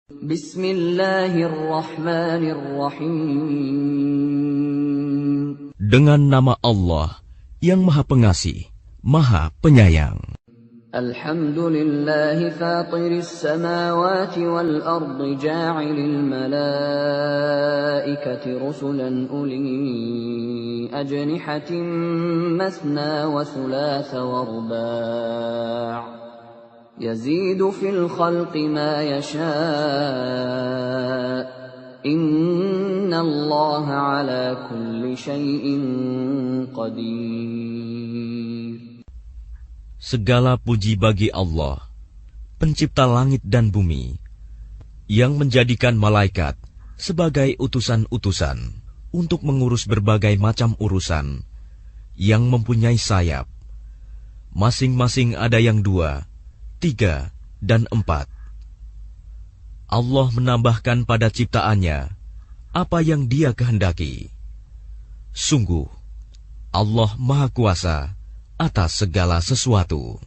Bismillahirrahmanirrahim. Dengan nama Allah yang Maha Pengasih, Maha Penyayang. Alhamdulillahi fatiris samawati wal ardi ja'ilil malaikati rusulan uli ajnihatin masna wa thulatha wa ruba' yazidu fil khalqi ma yasha' innallaha ala kulli syai'in qadir. Segala puji bagi Allah, pencipta langit dan bumi, yang menjadikan malaikat sebagai utusan-utusan untuk mengurus berbagai macam urusan, yang mempunyai sayap. Masing-masing ada yang 2, 3, dan 4. Allah menambahkan pada ciptaannya apa yang Dia kehendaki. Sungguh, Allah Maha Kuasa atas segala sesuatu.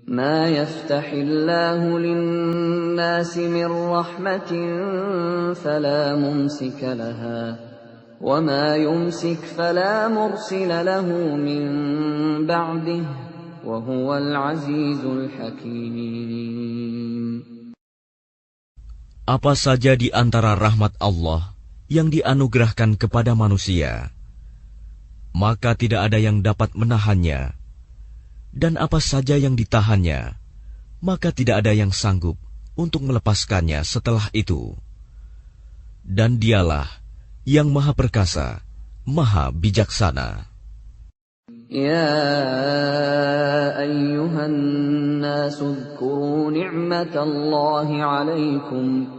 Ma yaftahillahu lin-nasi min rahmatin fala mumsika laha wa ma yumsik fala mursila lahu min ba'dihi wa huwal azizul hakim. Apa saja di antara rahmat Allah yang dianugerahkan kepada manusia, maka tidak ada yang dapat menahannya, dan apa saja yang ditahannya, maka tidak ada yang sanggup untuk melepaskannya setelah itu. Dan Dialah yang Maha Perkasa, Maha Bijaksana. Ya ayyuhan nasu dzkuru ni'matallahi 'alaikum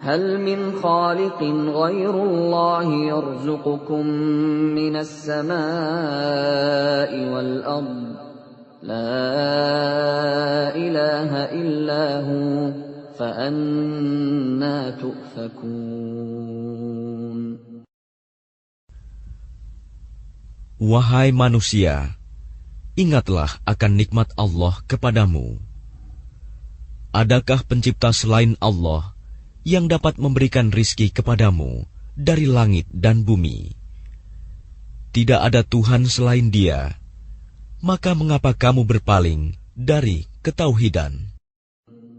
hal min khaliqin ghairullahi yarzuqukum minas samaa'i wal ard la ilaha illa hu fa anna tu'fakun. Wahai manusia, ingatlah akan nikmat Allah kepadamu. Adakah pencipta selain Allah yang dapat memberikan rizki kepadamu dari langit dan bumi? Tidak ada Tuhan selain Dia. Maka mengapa kamu berpaling dari ketauhidan?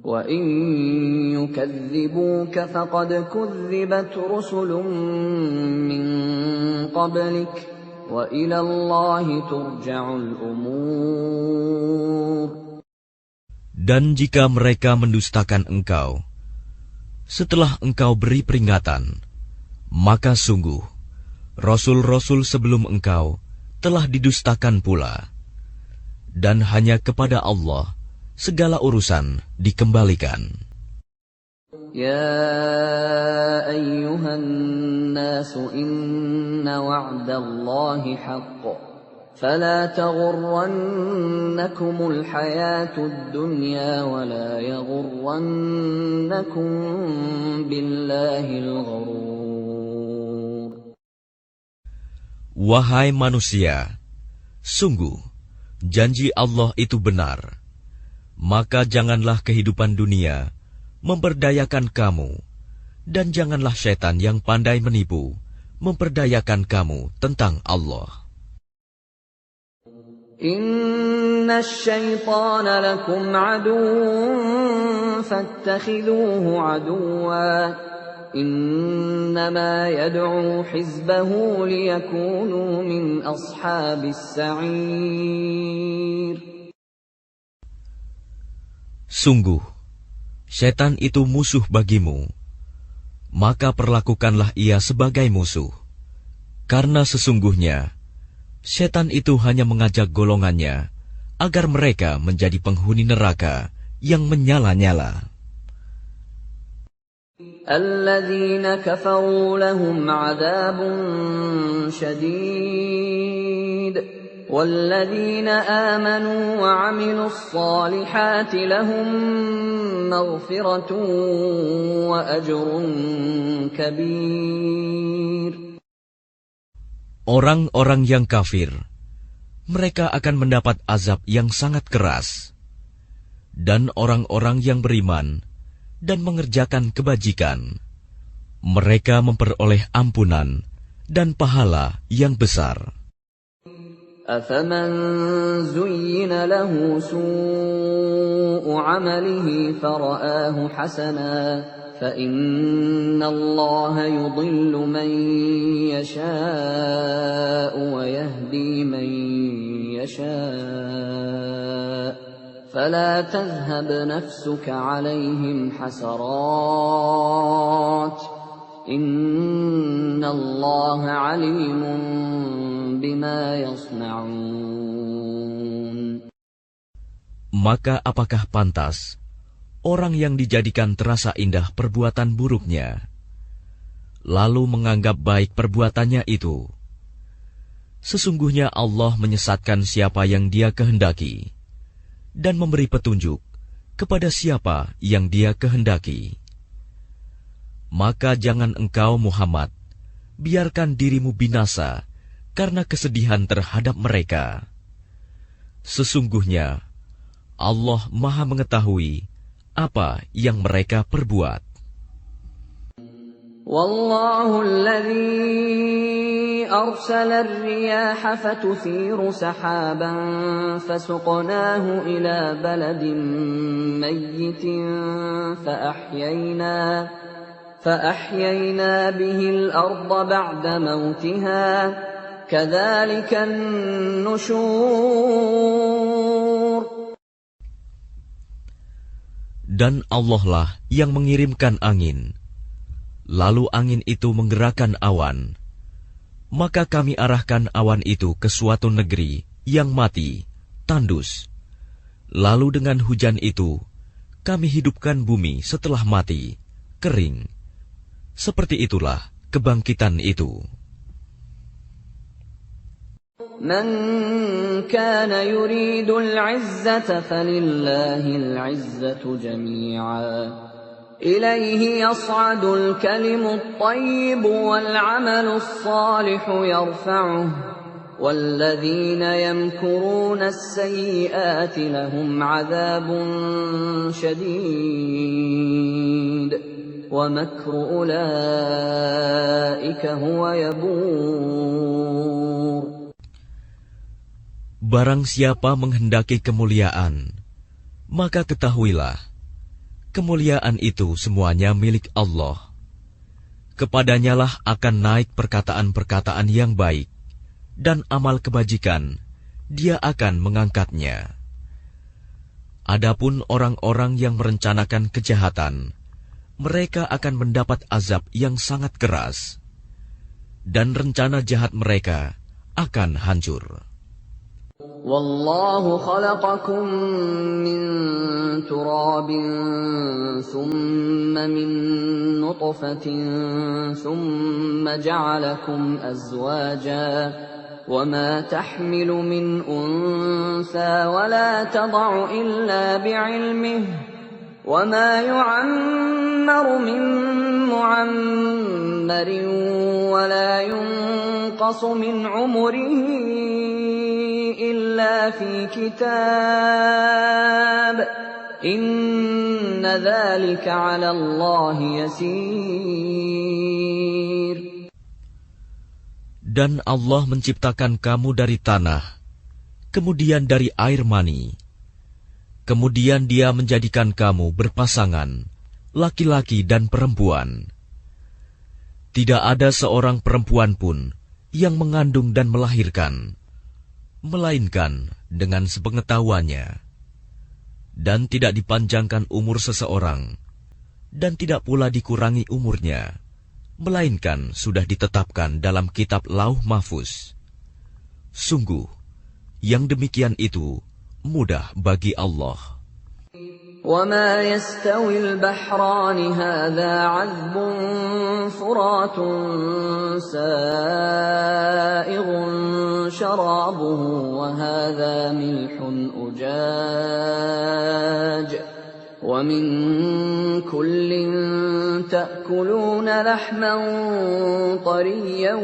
Wa in yukadzibuka faqad kudzibat rusulun min qablik wa ila Allahi turja'ul umur. Dan jika mereka mendustakan engkau setelah engkau beri peringatan, maka sungguh rasul-rasul sebelum engkau telah didustakan pula, dan hanya kepada Allah segala urusan dikembalikan. Ya ayyuhan nasu inna wa'dallahi haqq fala taghurrannakumul hayatud dunya wa la yaghurrannakum billahil ghurur. Wahai manusia, sungguh janji Allah itu benar, maka janganlah kehidupan dunia memperdayakan kamu, dan janganlah syaitan yang pandai menipu memperdayakan kamu tentang Allah. Inna syaitana lakum aduwwun fattakhidhuhu aduwwa innama yad'u hizbahu liyakunu min ashabis sa'ir. Sungguh syaitan itu musuh bagimu, maka perlakukanlah ia sebagai musuh, karena sesungguhnya syaitan itu hanya mengajak golongannya agar mereka menjadi penghuni neraka yang menyala-nyala. Alladzina kafaru lahum 'adzabun syadid والذين آمنوا وعملوا الصالحات لهم مغفرة وأجر كبير. Orang-orang yang kafir, mereka akan mendapat azab yang sangat keras. Dan orang-orang yang beriman dan mengerjakan kebajikan, mereka memperoleh ampunan dan pahala yang besar. أَفَمَنْ زُيِّنَ لَهُ سُوءُ عَمَلِهِ فَرَآهُ حَسَنًا فَإِنَّ اللَّهَ يُضِلُّ مَنْ يَشَاءُ وَيَهْدِي مَنْ يَشَاءُ فَلَا تَذْهَبْ نَفْسُكَ عَلَيْهِمْ حَسَرَاتٍ إِنَّ اللَّهَ عَلِيمٌ بِمَا يَصْنَعُونَ. Maka apakah pantas orang yang dijadikan terasa indah perbuatan buruknya, lalu menganggap baik perbuatannya itu? Sesungguhnya Allah menyesatkan siapa yang Dia kehendaki, dan memberi petunjuk kepada siapa yang Dia kehendaki. Maka jangan engkau Muhammad biarkan dirimu binasa karena kesedihan terhadap mereka. Sesungguhnya Allah Maha mengetahui apa yang mereka perbuat. Wallahu alladhi arsala ar-riyaha fatuthiru sahaban fasuqnahu ila baladin mayyitin فأحيينا به الأرض بعد موتها كذلك النشور. Dan Allah lah yang mengirimkan angin, lalu angin itu menggerakkan awan, maka kami arahkan awan itu ke suatu negeri yang mati, tandus. Lalu dengan hujan itu kami hidupkan bumi setelah mati, kering. Seperti itulah kebangkitan itu. Man kana yuridul 'izzata falillahil 'izzatu jami'a. Ilayhi yas'adul kalimut thayyibu wal 'amalus shalihu yarfa'uhu. وَالَّذِينَ يَمْكُرُونَ السَّيِّئَاتِ لَهُمْ عَذَابٌ شَدِيدٌ وَمَكْرُ أُولَئِكَ هُوَ يَبُورُ. Barang siapa menghendaki kemuliaan, maka ketahuilah, kemuliaan itu semuanya milik Allah. Kepadanyalah akan naik perkataan-perkataan yang baik, dan amal kebajikan, Dia akan mengangkatnya. Adapun orang-orang yang merencanakan kejahatan, mereka akan mendapat azab yang sangat keras, dan rencana jahat mereka akan hancur. Wallahu khalaqakum min turabin thumma min nutfatin thumma ja'alakum azwaja وَمَا تَحْمِلُ مِنْ أُنْثَى وَلَا تَضَعُ إِلَّا بِعِلْمِهِ وَمَا يُعَمَّرُ مِنْ مُعَمَّرٍ وَلَا يُنْقَصُ مِنْ عُمُرِهِ إِلَّا فِي كِتَابٍ إِنَّ ذَلِكَ عَلَى اللَّهِ يَسِيرٌ. Dan Allah menciptakan kamu dari tanah, kemudian dari air mani. Kemudian Dia menjadikan kamu berpasangan, laki-laki dan perempuan. Tidak ada seorang perempuan pun yang mengandung dan melahirkan, melainkan dengan sepengetahuannya. Dan tidak dipanjangkan umur seseorang, dan tidak pula dikurangi umurnya, melainkan sudah ditetapkan dalam kitab Lauh Mahfuz. Sungguh, yang demikian itu mudah bagi Allah. وَمَا يَسْتَوِي الْبَحْرَانِ هَذَا عَذْبٌ فُرَاتٌ سَائِغٌ شَرَابُهُ وَهَذَا مِلْحٌ أُجَاجٌ وَمِنْ كُلٍّ تَأْكُلُونَ لَحْمًا طَرِيًّا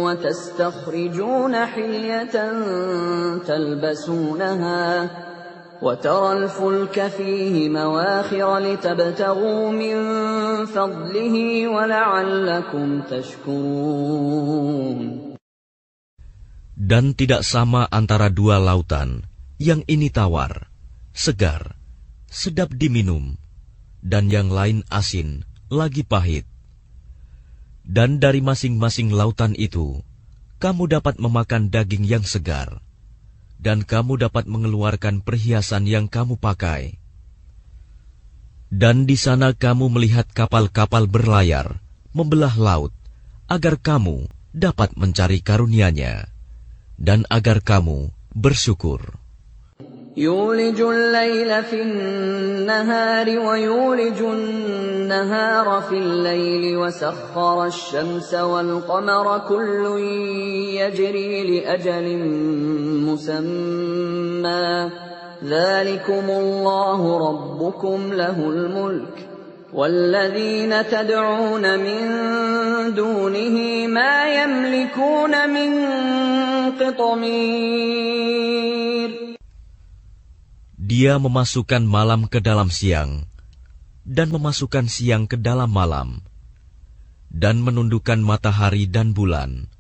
وَتَسْتَخْرِجُونَ حِلْيَةً وترى الفلك فيه مواخر لتبتغوا من فضله ولعلكم تشكرون. Dan tidak sama antara dua lautan, yang ini tawar, segar, sedap diminum, dan yang lain asin, lagi pahit. Dan dari masing-masing lautan itu, kamu dapat memakan daging yang segar, dan kamu dapat mengeluarkan perhiasan yang kamu pakai. Dan di sana kamu melihat kapal-kapal berlayar, membelah laut, agar kamu dapat mencari karunia-Nya, dan agar kamu bersyukur. يولج الليل في النهار ويولج النهار في الليل وسخر الشمس والقمر كل يجري لأجل مسمى ذلكم الله ربكم له الملك والذين تدعون من دونه ما يملكون من قطمير. Dia memasukkan malam ke dalam siang, dan memasukkan siang ke dalam malam, dan menundukkan matahari dan bulan,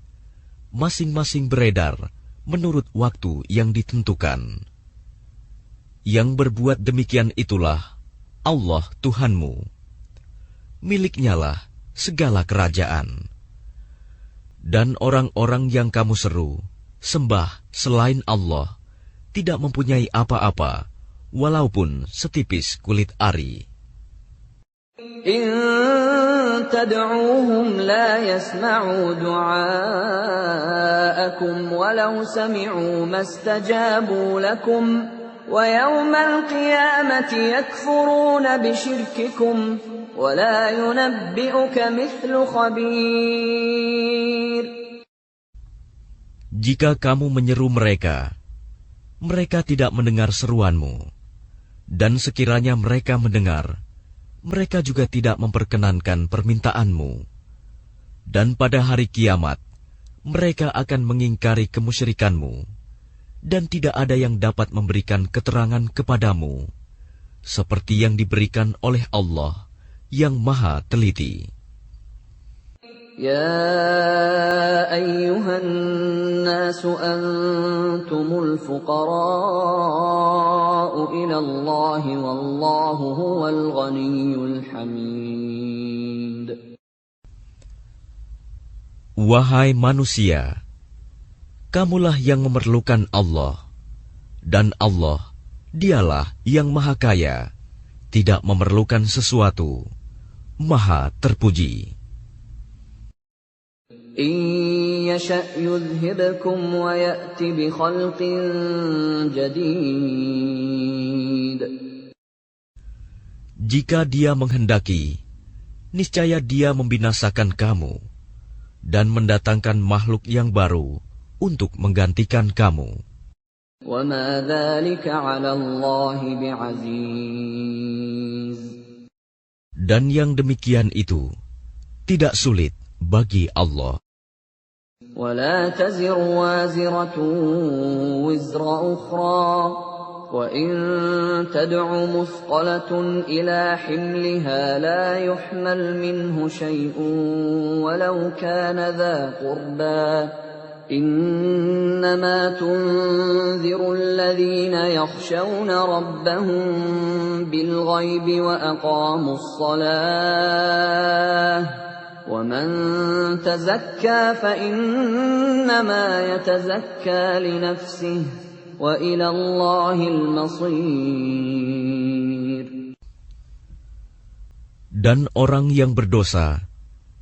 masing-masing beredar menurut waktu yang ditentukan. Yang berbuat demikian itulah Allah Tuhanmu. Miliknyalah segala kerajaan. Dan orang-orang yang kamu seru, sembah selain Allah, tidak mempunyai apa-apa, walaupun setipis kulit ari. إن تدعوهم لا يسمعوا دعاءكم ولو سمعوا ما استجابوا لكم ويوم القيامة يكفرون بشرككم ولا ينبئك مثل خبير. Jika kamu menyeru mereka, mereka tidak mendengar seruanmu, dan sekiranya mereka mendengar, mereka juga tidak memperkenankan permintaanmu. Dan pada hari kiamat, mereka akan mengingkari kemusyrikanmu, dan tidak ada yang dapat memberikan keterangan kepadamu, seperti yang diberikan oleh Allah yang Maha Teliti. يا أيها الناس أنتم الفقراء إلى الله والله هو الغني الحميد. Wahai manusia, kamulah yang memerlukan Allah, dan Allah, Dialah yang Maha Kaya, tidak memerlukan sesuatu, Maha Terpuji. إن يشأ يذهبكم ويأت بخلق جديد. Jika Dia menghendaki, niscaya Dia membinasakan kamu dan mendatangkan makhluk yang baru untuk menggantikan kamu. وما ذلك على الله بعزيز. Dan yang demikian itu tidak sulit bagi Allah. ولا تزر وازرة وزر أخرى وإن تدع مثقلة إلى حملها لا يحمل منه شيء ولو كان ذا قربى إنما تنذر الذين يخشون ربهم بالغيب وأقاموا الصلاة ومن تزكى فإنما يتزكى لنفسه وإلى الله المصير. Dan orang yang berdosa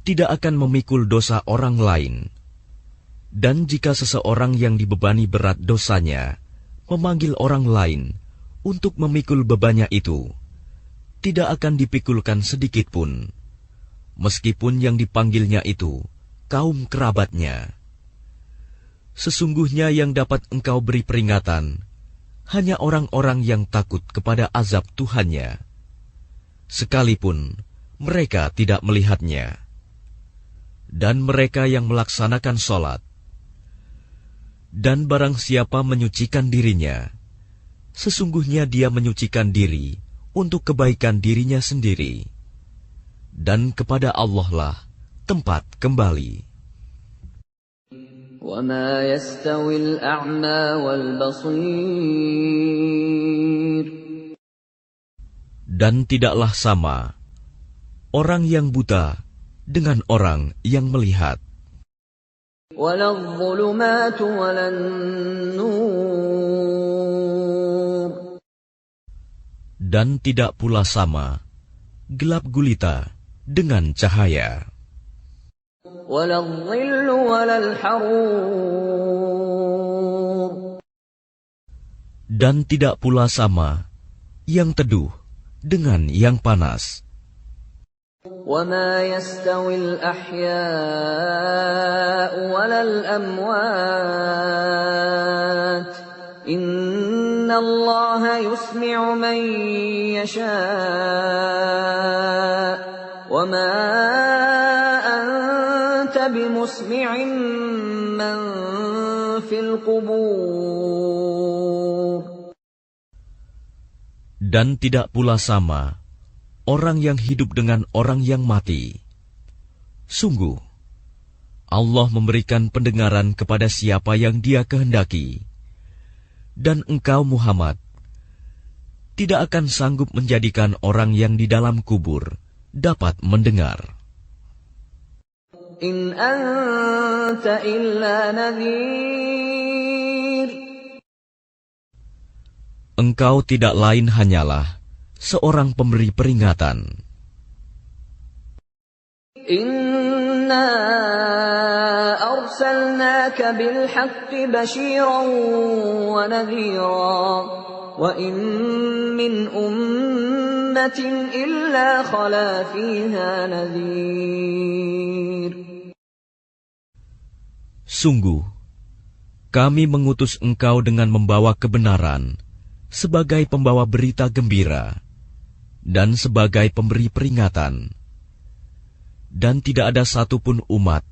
tidak akan memikul dosa orang lain. Dan jika seseorang yang dibebani berat dosanya memanggil orang lain untuk memikul bebannya itu, tidak akan dipikulkan sedikit pun, meskipun yang dipanggilnya itu kaum kerabatnya. Sesungguhnya yang dapat engkau beri peringatan hanya orang-orang yang takut kepada azab Tuhannya, sekalipun mereka tidak melihatnya. Dan mereka yang melaksanakan sholat. Dan barang siapa menyucikan dirinya, sesungguhnya dia menyucikan diri untuk kebaikan dirinya sendiri, dan kepada Allah lah tempat kembali. وَمَا يَسْتَوِي الْأَعْمَى وَالْبَصِيرُ Dan tidaklah sama orang yang buta dengan orang yang melihat. وَلَا الظُّلُمَاتُ وَلَا النُّورُ Dan tidak pula sama gelap gulita dengan cahaya. وَلَا الظِّلُّ وَلَا الْحَرُورُ Dan tidak pula sama yang teduh dengan yang panas. وَمَا يَسْتَوِي الْأَحْيَاءُ وَلَا الْأَمْوَاتُ إِنَّ اللَّهَ يُسْمِعُ مَن يَشَاءُ وَمَا أَنتَ بِمُسْمِعٍ مَّن فِي الْقُبُورِ Dan tidak pula sama orang yang hidup dengan orang yang mati. Sungguh, Allah memberikan pendengaran kepada siapa yang Dia kehendaki. Dan engkau Muhammad tidak akan sanggup menjadikan orang yang di dalam kubur dapat mendengar. إِنْ أَنْتَ إِلَّا نَذِيرٌ Engkau tidak lain hanyalah seorang pemberi peringatan. إِنَّا أَرْسَلْنَاكَ بِالْحَقِّ بَشِيرًا وَنَذِيرًا وَإِنْ مِّنْ أُمَّةٍ إِلَّا خَلَا فِيهَا نَذِيرٌ Sungguh, kami mengutus engkau dengan membawa kebenaran sebagai pembawa berita gembira dan sebagai pemberi peringatan. Dan tidak ada satupun umat,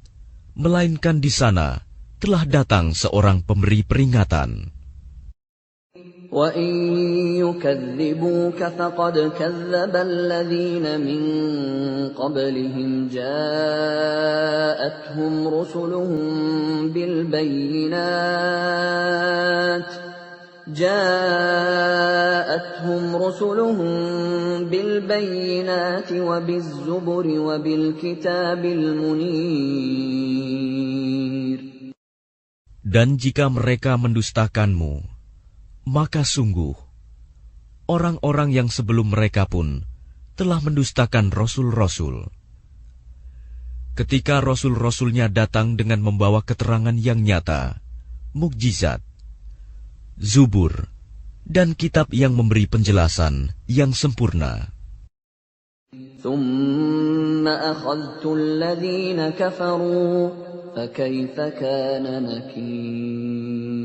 melainkan di sana telah datang seorang pemberi peringatan. وَإِن يُكَذِّبُوكَ فَقَدْ كَذَّبَ الَّذِينَ مِن قَبْلِهِمْ جَاءَتْهُمْ رُسُلُهُم بِالْبَيِّنَاتِ وَبِالزُّبُرِ وَبِالْكِتَابِ الْمُنِيرِ Dan jika mereka mendustakanmu, maka sungguh, orang-orang yang sebelum mereka pun telah mendustakan rasul-rasul. Ketika rasul-rasulnya datang dengan membawa keterangan yang nyata, mukjizat, zubur, dan kitab yang memberi penjelasan yang sempurna. ثُمَّ أَخَذْتُ الَّذِينَ كَفَرُوا فَكَيْفَ كَانَ نَكِيرِ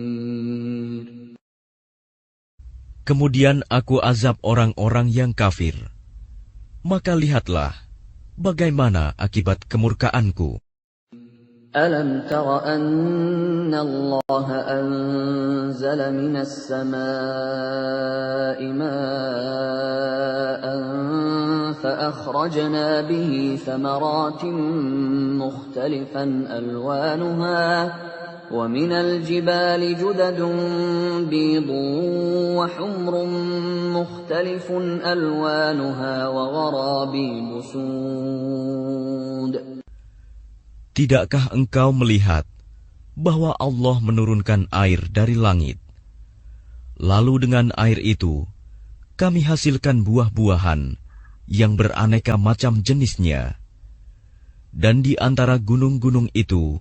Kemudian aku azab orang-orang yang kafir. Maka lihatlah bagaimana akibat kemurkaanku. أَلَمْ تَرَ أَنَّ اللَّهَ أَنزَلَ مِنَ السَّمَاءِ مَاءً فَأَخْرَجْنَا بِهِ ثَمَرَاتٍ مُخْتَلِفًا أَلْوَانُهَا وَمِنَ الْجِبَالِ جُدَدٌ بِيضٌ وَحُمْرٌ مُخْتَلِفٌ أَلْوَانُهَا وَغَرَابِيبُ سُودٌ Tidakkah engkau melihat bahwa Allah menurunkan air dari langit? Lalu dengan air itu, kami hasilkan buah-buahan yang beraneka macam jenisnya. Dan di antara gunung-gunung itu,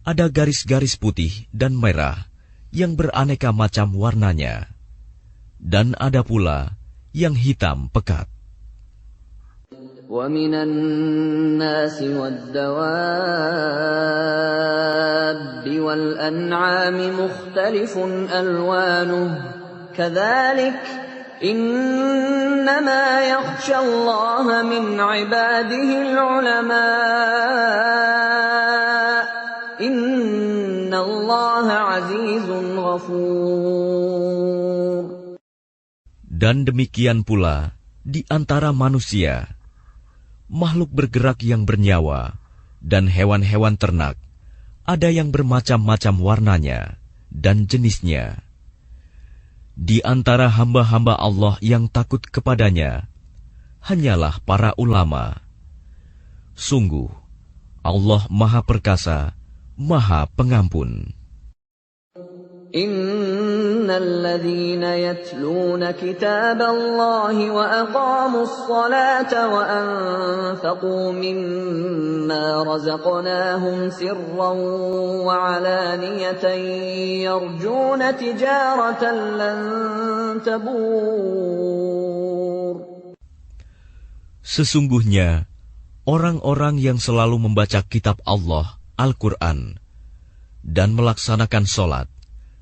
ada garis-garis putih dan merah yang beraneka macam warnanya. Dan ada pula yang hitam pekat. وَمِنَ النَّاسِ وَالدَّوَابِّ وَالْأَنْعَامِ مُخْتَلِفٌ أَلْوَانُهُ كَذَلِكَ إِنَّمَا يَخْشَى اللَّهَ مِنْ عِبَادِهِ الْعُلَمَاءُ إِنَّ اللَّهَ عَزِيزٌ غَفُورٌ Dan demikian pula di antara manusia, makhluk bergerak yang bernyawa, dan hewan-hewan ternak, ada yang bermacam-macam warnanya dan jenisnya. Di antara hamba-hamba Allah yang takut kepadanya, hanyalah para ulama. Sungguh, Allah Maha Perkasa, Maha Pengampun. Innalladzina yatluna kitaballahi wa aqamus salata wa anfaqu mimma razaqnahum sirran wa alaniyatan yarjuna tijaratan lan tabur. Sesungguhnya, orang-orang yang selalu membaca kitab Allah, Al-Quran, dan melaksanakan sholat,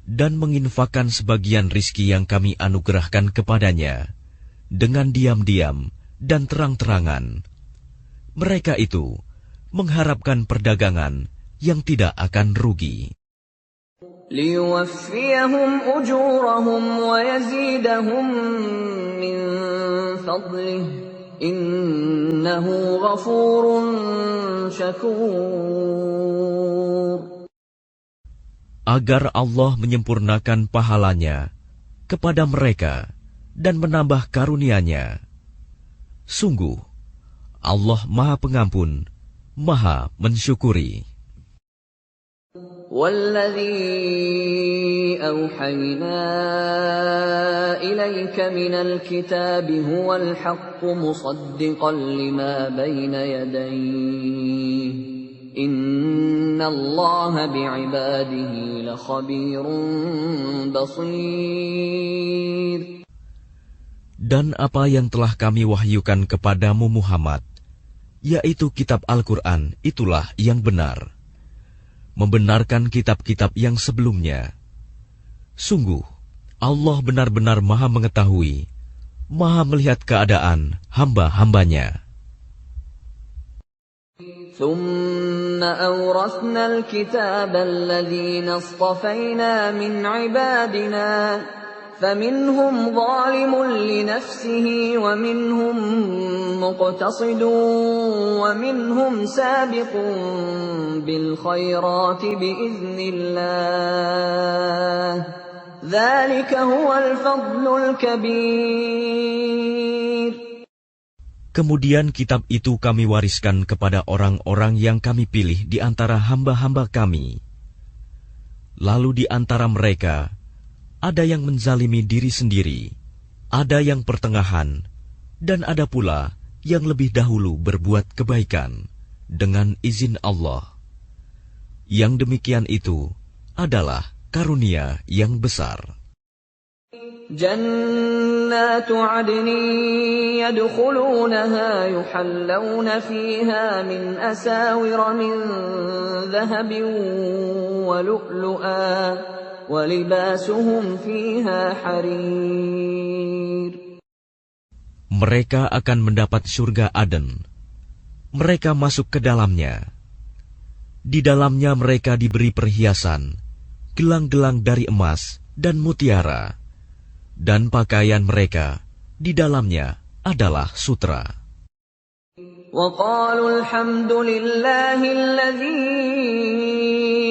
dan menginfakkan sebagian rizki yang kami anugerahkan kepadanya, dengan diam-diam dan terang-terangan. Mereka itu mengharapkan perdagangan yang tidak akan rugi. Liyuwaffiyahum ujurahum wa yazidahum min fadlih, innahu ghafurun syakur. Agar Allah menyempurnakan pahalanya kepada mereka dan menambah karunia-Nya. Sungguh, Allah Maha Pengampun, Maha Mensyukuri. وَالَّذِي أَوْحَيْنَا إِلَيْكَ مِنَ الْكِتَابِ هُوَ الْحَقُّ مُصَدِّقًا لِمَا بَيْنَ يَدَيْهِ إِنَّ اللَّهَ بِعِبَادِهِ لَخَبِيرٌ بَصِيرٌ. Dan apa yang telah kami wahyukan kepadamu Muhammad, yaitu kitab Al-Quran, itulah yang benar, membenarkan kitab-kitab yang sebelumnya. Sungguh, Allah benar-benar Maha mengetahui, Maha melihat keadaan hamba-hambanya. ثُمَّ أَوْرَثْنَا الْكِتَابَ الَّذِينَ اصْطَفَيْنَا مِنْ عِبَادِنَا فَمِنْهُمْ ظَالِمٌ لِنَفْسِهِ وَمِنْهُمْ مُقْتَصِدٌ وَمِنْهُمْ سَابِقٌ بِالْخَيْرَاتِ بِإِذْنِ اللَّهِ ذَلِكَ هُوَ الْفَضْلُ الْكَبِيرُ. Kemudian kitab itu kami wariskan kepada orang-orang yang kami pilih di antara hamba-hamba kami. Lalu di antara mereka, ada yang menzalimi diri sendiri, ada yang pertengahan, dan ada pula yang lebih dahulu berbuat kebaikan dengan izin Allah. Yang demikian itu adalah karunia yang besar. جنات عدن يدخلونها يحلون فيها من أساور من ذهب ولؤلؤا ولباسهم فيها حرير. Mereka akan mendapat surga Aden. Mereka masuk ke dalamnya. Di dalamnya mereka diberi perhiasan, gelang-gelang dari emas dan mutiara. Dan pakaian mereka di dalamnya adalah sutra. وَقَالُوا الْحَمْدُ لِلَّهِ الَّذِي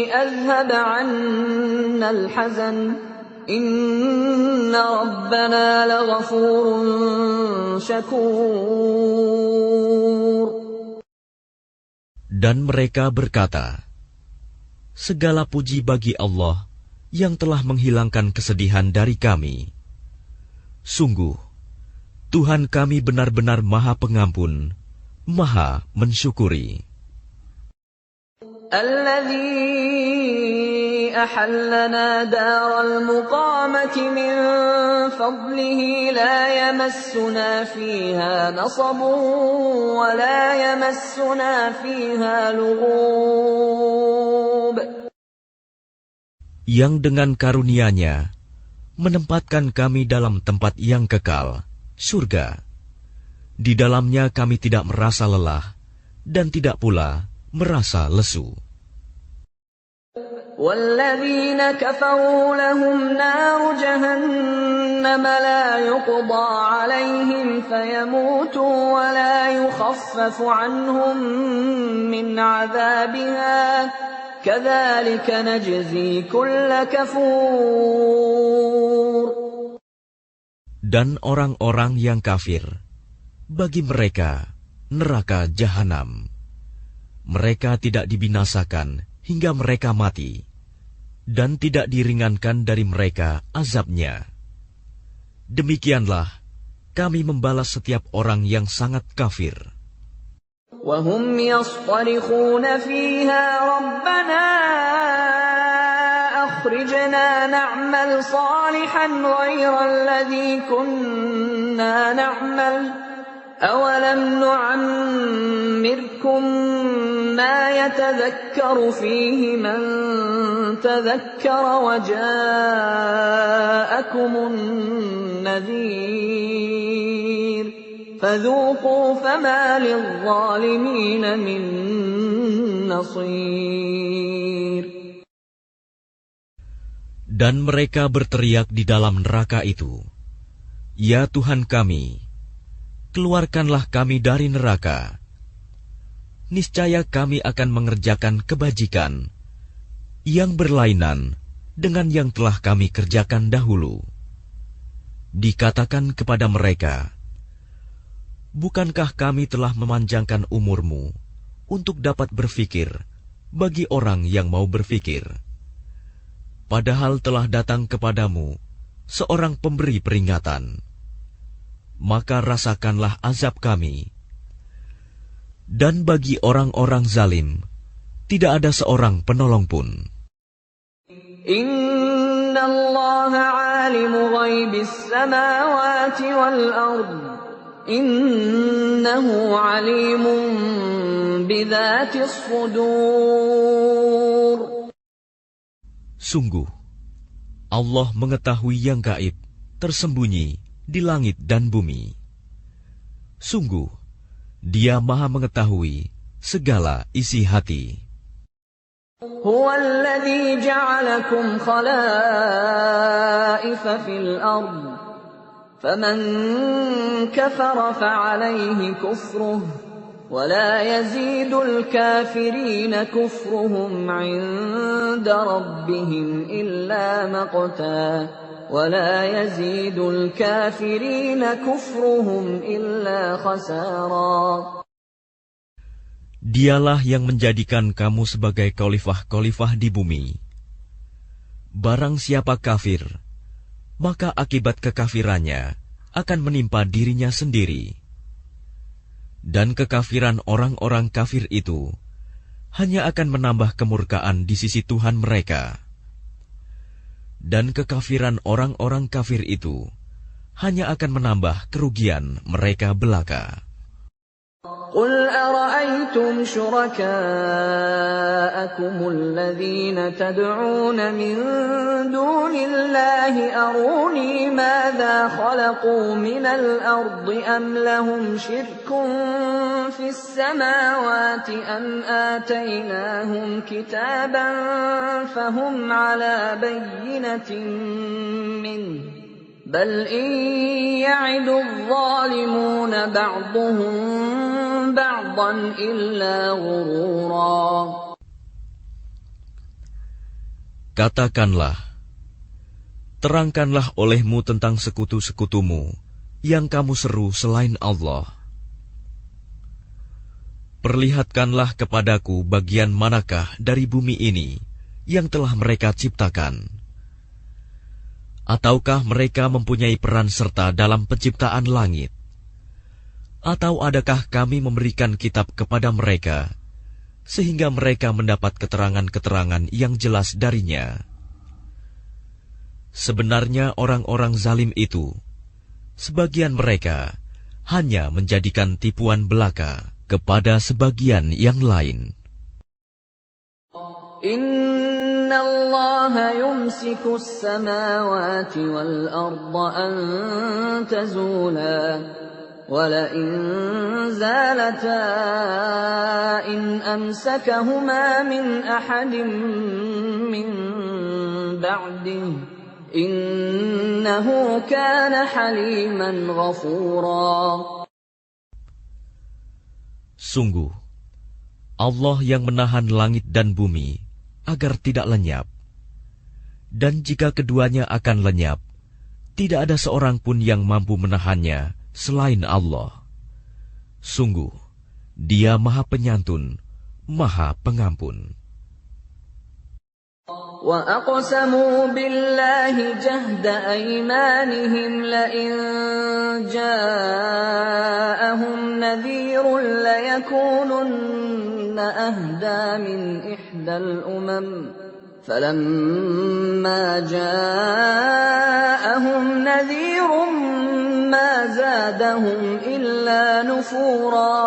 أَذْهَبَ عَنَّا الْحَزَنَ إِنَّ رَبَّنَا لَغَفُورٌ شَكُورٌ. Dan mereka berkata, segala puji bagi Allah yang telah menghilangkan kesedihan dari kami. Sungguh, Tuhan kami benar-benar Maha Pengampun, Maha Mensyukuri. الذي أحلنا دار المقامة من فضله لا يمسنا فيها نصب ولا يمسنا فيها لغوب. Yang dengan karunia-Nya menempatkan kami dalam tempat yang kekal, surga. Di dalamnya kami tidak merasa lelah dan tidak pula merasa lesu. وَالَّذِينَ كَفَرُوا لَهُمْ نَارُ جَهَنَّمَ لَا يُقْضَى عَلَيْهِمْ فَيَمُوتُوا وَلَا يُخَفَّفُ عَنْهُم مِّنْ عَذَابِهَا كَذَلِكَ نَجْزِي كُلَّ كَفُورٍ. Dan orang-orang yang kafir, bagi mereka neraka jahanam. Mereka tidak dibinasakan hingga mereka mati, dan tidak diringankan dari mereka azabnya. Demikianlah kami membalas setiap orang yang sangat kafir. وَهُمْ يَصْطَرِخُونَ فِيهَا رَبَّنَا أَخْرِجْنَا نَعْمَلْ صَالِحًا غَيْرَ الَّذِي كُنَّا نَعْمَلُ أَوَلَمْ نُعَمِّرْكُم مَّا يَتَذَكَّرُ فِيهِ مَن تَذَكَّرَ وَجَاءَكُمُ النَّذِيرُ فَذُوقُوا فَمَا لِلظَّالِمِينَ مِن نَّصِيرٍ. Dan mereka berteriak di dalam neraka itu, "Ya Tuhan kami, keluarkanlah kami dari neraka. Niscaya kami akan mengerjakan kebajikan yang berlainan dengan yang telah kami kerjakan dahulu." Dikatakan kepada mereka, "Bukankah kami telah memanjangkan umurmu untuk dapat berfikir bagi orang yang mau berfikir? Padahal telah datang kepadamu seorang pemberi peringatan. Maka rasakanlah azab kami. Dan bagi orang-orang zalim, tidak ada seorang penolong pun." Inna Allah alimu ghaibis samawati wal ard. Innahu alimun bidzatis sudur. Sungguh, Allah mengetahui yang gaib, tersembunyi di langit dan bumi. Sungguh, Dia Maha mengetahui segala isi hati. Huwa alladhi ja'alakum khalaifa fil ard. Faman kafara fa'alayhi kufruh. Wa la yazidul kafirina kufruhum 'inda rabbihim illa maqta. وَلَا يَزِيدُ الْكَافِرِينَ كُفْرُهُمْ إِلَّا خَسَارًا. Dialah yang menjadikan kamu sebagai khalifah-khalifah di bumi. Barang siapa kafir, maka akibat kekafirannya akan menimpa dirinya sendiri. Dan kekafiran orang-orang kafir itu hanya akan menambah kemurkaan di sisi Tuhan mereka. Dan kekafiran orang-orang kafir itu hanya akan menambah kerugian mereka belaka. قُلْ أَرَأَيْتُمْ شُرَكَاءَكُمُ الَّذِينَ تَدْعُونَ مِن دُونِ اللَّهِ أَرُونِي مَاذَا خَلَقُوا مِنَ الْأَرْضِ أَمْ لَهُمْ شِرْكٌ فِي السَّمَاوَاتِ أَمْ آتَيْنَاهُمْ كِتَابًا فَهُمْ عَلَى بَيِّنَةٍ مِّنْهُ بل إن يعد الظالمون بعضهم بعضا إلا غرورا. Katakanlah, terangkanlah olehmu tentang sekutu-sekutumu yang kamu seru selain Allah. Perlihatkanlah kepadaku bagian manakah dari bumi ini yang telah mereka ciptakan. Ataukah mereka mempunyai peran serta dalam penciptaan langit? Atau adakah kami memberikan kitab kepada mereka, sehingga mereka mendapat keterangan-keterangan yang jelas darinya? Sebenarnya orang-orang zalim itu, sebagian mereka hanya menjadikan tipuan belaka kepada sebagian yang lain. إِنَّ اللَّهَ يُمْسِكُ السَّمَاوَاتِ وَالْأَرْضَ أَن تَزُولَا وَلَئِن زَالَتَا إِنْ أَمْسَكَهُمَا مِنْ أَحَدٍ مِّن بَعْدِهِ إِنَّهُ كَانَ حَلِيمًا غَفُورًا. Sungguh, Allah yang menahan langit dan bumi agar tidak lenyap. Dan jika keduanya akan lenyap, tidak ada seorang pun yang mampu menahannya selain Allah. Sungguh, Dia Maha Penyantun, Maha Pengampun. وَأَقْسَمُوا بِاللَّهِ جَهْدَ أَيْمَانِهِمْ لَئِن جَاءَهُمْ نَذِيرٌ لَيَكُونُنَّ أَهْدَىٰ مِنْ إِحْدَى الْأُمَمِ فَلَمَّا جَاءَهُمْ نَذِيرٌ مَا زَادَهُمْ إِلَّا نُفُورًا.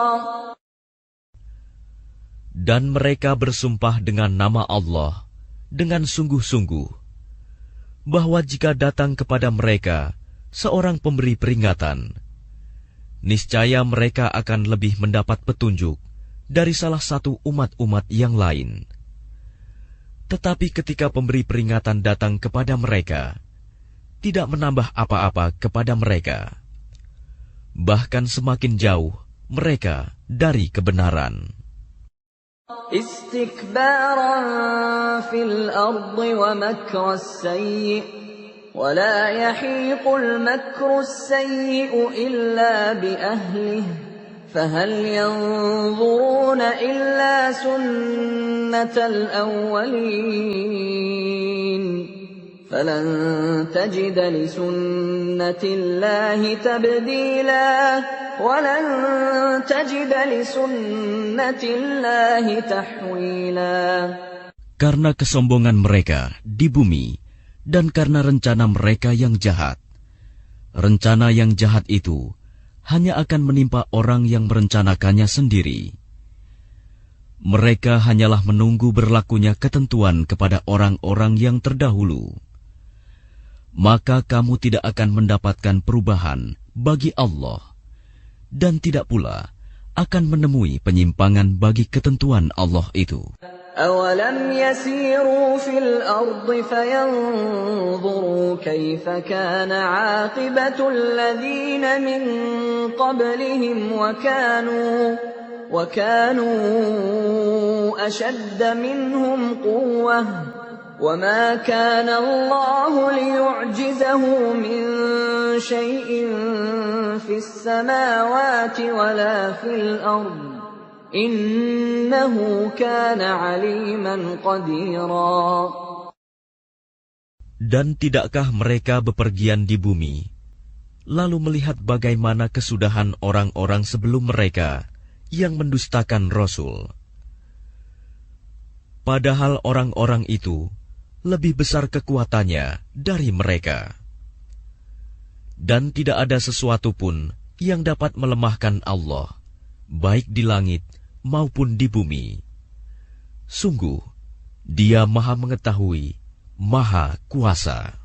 Dan mereka bersumpah dengan nama Allah dengan sungguh-sungguh, bahwa jika datang kepada mereka seorang pemberi peringatan, niscaya mereka akan lebih mendapat petunjuk dari salah satu umat-umat yang lain. Tetapi ketika pemberi peringatan datang kepada mereka, tidak menambah apa-apa kepada mereka, bahkan semakin jauh mereka dari kebenaran. استكبارا في الأرض ومكر السيء ولا يحيق المكر السيء إلا بأهله فهل ينظرون إلا سنة الأولين فلن تجد لسنة الله تبديلا وَلَن تَجِدَ لِسُنَّةِ اللَّهِ تَحْوِيلًا. Karena kesombongan mereka di bumi dan karena rencana mereka yang jahat. Rencana yang jahat itu hanya akan menimpa orang yang merencanakannya sendiri. Mereka hanyalah menunggu berlakunya ketentuan kepada orang-orang yang terdahulu. Maka kamu tidak akan mendapatkan perubahan bagi Allah, dan tidak pula akan menemui penyimpangan bagi ketentuan Allah itu. أَوَلَمْ يَسِيرُوا فِي الْأَرْضِ فَيَنْظُرُوا كَيْفَ كَانَ عَاقِبَةُ الَّذِينَ مِنْ قَبْلِهِمْ وَكَانُوا أَشَدَّ مِنْهُمْ قُوَّةً وَمَا كَانَ اللَّهُ لِيُعْجِزَهُ مِنْ شَيْءٍ فِي السَّمَاوَاتِ وَلَا فِي الْأَرْضِ إِنَّهُ كَانَ عَلِيمًا قَدِيرًا. Dan tidakkah mereka bepergian di bumi, lalu melihat bagaimana kesudahan orang-orang sebelum mereka yang mendustakan Rasul? Padahal orang-orang itu lebih besar kekuatannya dari mereka. Dan tidak ada sesuatu pun yang dapat melemahkan Allah, baik di langit maupun di bumi. Sungguh, Dia Maha Mengetahui, Maha Kuasa.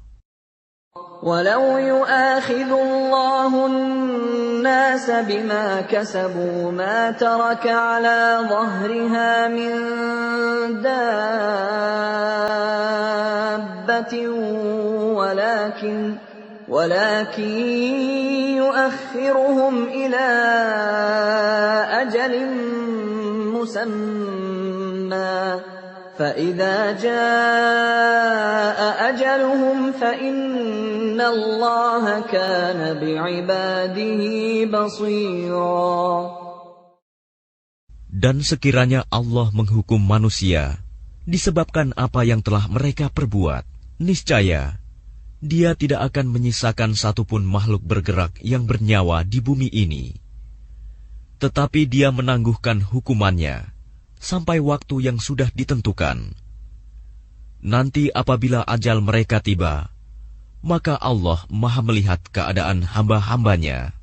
وَلَوْ يُؤَاخِذُ اللَّهُ النَّاسَ بِمَا كَسَبُوا مَا تَرَكَ عَلَى ظَهْرِهَا مِن دَابَّةٍ وَلَكِنْ يُؤَخِّرُهُمْ إِلَى أَجَلٍ مُّسَمًّى فَإِذَا جَاءَ أَجَلُهُمْ فَإِنَّ اللَّهَ كَانَ بِعِبَادِهِ بَصِيرًا. Dan sekiranya Allah menghukum manusia disebabkan apa yang telah mereka perbuat, niscaya Dia tidak akan menyisakan satupun makhluk bergerak yang bernyawa di bumi ini. Tetapi Dia menangguhkan hukumannya sampai waktu yang sudah ditentukan. Nanti apabila ajal mereka tiba, maka Allah Maha melihat keadaan hamba-hambanya.